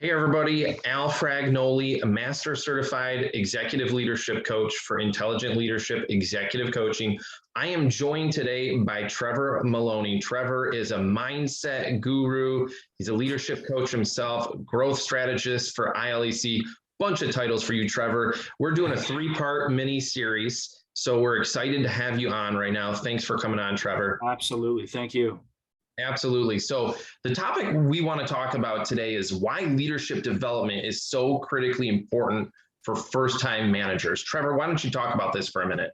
Hey everybody, Al Fragnoli, a master certified executive leadership coach for intelligent leadership executive coaching. I am joined today by Trevor Maloney. Trevor is a mindset guru. He's a leadership coach himself, growth strategist for ILEC. Bunch of titles for you, Trevor. We're doing a 3-part mini series, so we're excited to have you on right now. Thanks for coming on, Trevor. Absolutely. Thank you. Absolutely. So the topic we want to talk about today is why leadership development is so critically important for first-time managers. Trevor, why don't you talk about this for a minute?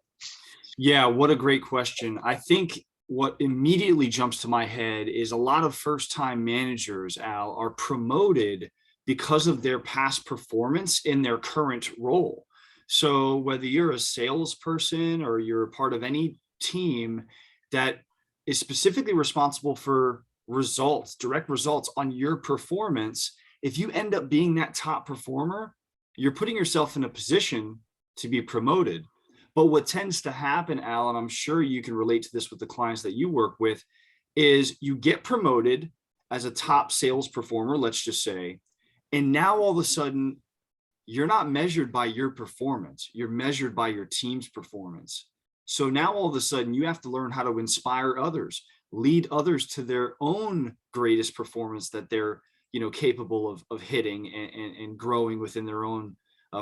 Yeah, what a great question. I think what immediately jumps to my head is a lot of first-time managers, Al, are promoted because of their past performance in their current role. So whether you're a salesperson or you're a part of any team that is specifically responsible for results, direct results on your performance, if you end up being that top performer, you're putting yourself in a position to be promoted. But what tends to happen, Al, and I'm sure you can relate to this with the clients that you work with, is you get promoted as a top sales performer, let's just say, and now all of a sudden, you're not measured by your performance, you're measured by your team's performance. So now all of a sudden you have to learn how to inspire others, lead others to their own greatest performance that they're, capable of hitting and growing within their own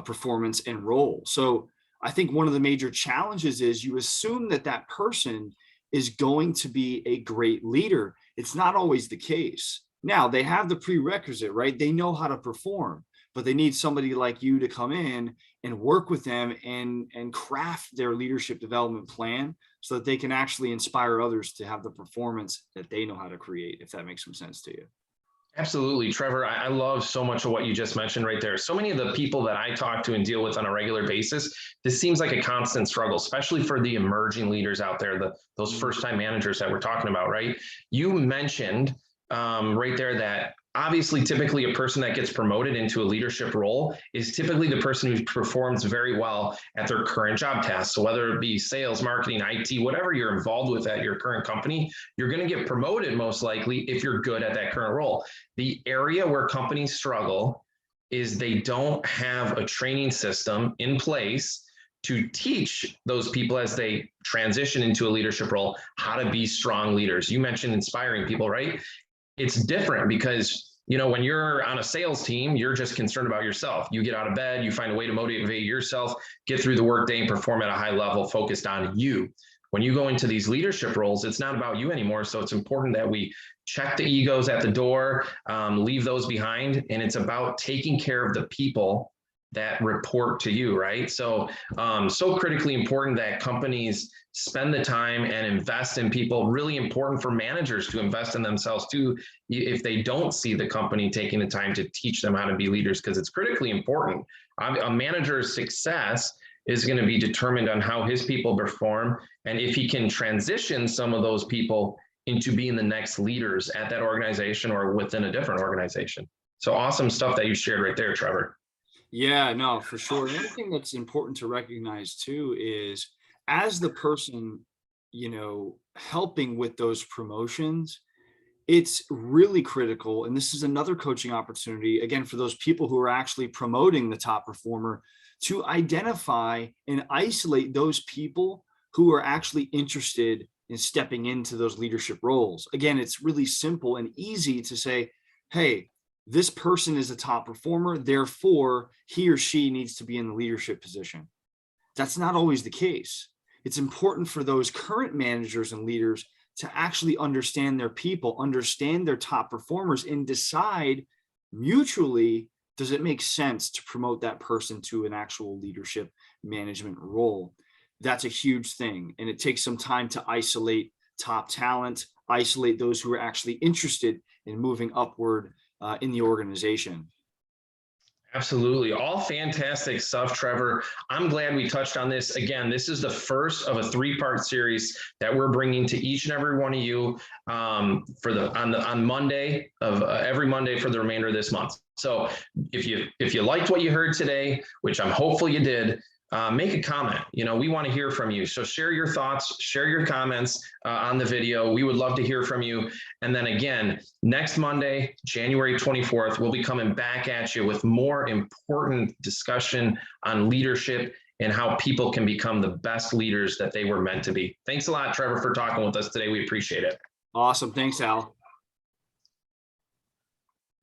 performance and role. So I think one of the major challenges is you assume that that person is going to be a great leader. It's not always the case. Now they have the prerequisite, right? They know how to perform, but they need somebody like you to come in and work with them and craft their leadership development plan so that they can actually inspire others to have the performance that they know how to create, if that makes some sense to you. Absolutely, Trevor. I love so much of what you just mentioned right there. So many of the people that I talk to and deal with on a regular basis, this seems like a constant struggle, especially for the emerging leaders out there, those first-time managers that we're talking about, right? You mentioned right there that obviously typically a person that gets promoted into a leadership role is typically the person who performs very well at their current job tasks. So whether it be sales, marketing, IT, whatever you're involved with at your current company, you're going to get promoted most likely if you're good at that current role. The area where companies struggle is they don't have a training system in place to teach those people as they transition into a leadership role how to be strong leaders. You mentioned inspiring people, right? It's different because, when you're on a sales team, you're just concerned about yourself. You get out of bed, you find a way to motivate yourself, get through the workday and perform at a high level focused on you. When you go into these leadership roles, it's not about you anymore. So it's important that we check the egos at the door, leave those behind. And it's about taking care of the people that report to you, right? So, so critically important that companies spend the time and invest in people. Really important for managers to invest in themselves too, if they don't see the company taking the time to teach them how to be leaders, because it's critically important. A manager's success is going to be determined on how his people perform, and if he can transition some of those people into being the next leaders at that organization or within a different organization. So awesome stuff that you shared right there, Trevor. Yeah, no, for sure. Another thing that's important to recognize too is as the person, helping with those promotions, it's really critical. And this is another coaching opportunity, again, for those people who are actually promoting the top performer to identify and isolate those people who are actually interested in stepping into those leadership roles. Again, it's really simple and easy to say, hey, this person is a top performer, therefore he or she needs to be in the leadership position. That's not always the case. It's important for those current managers and leaders to actually understand their people, understand their top performers, and decide mutually, does it make sense to promote that person to an actual leadership management role? That's a huge thing. And it takes some time to isolate top talent, isolate those who are actually interested in moving upward in the organization. Absolutely. All fantastic stuff, Trevor. I'm glad we touched on this. Again, this is the first of a 3-part series that we're bringing to each and every one of you on Monday of every Monday for the remainder of this month. So if you liked what you heard today, which I'm hopeful you did, make a comment. We want to hear from you. So share your thoughts, share your comments on the video. We would love to hear from you. And then again, next Monday, January 24th, we'll be coming back at you with more important discussion on leadership and how people can become the best leaders that they were meant to be. Thanks a lot, Trevor, for talking with us today. We appreciate it. Awesome. Thanks, Al.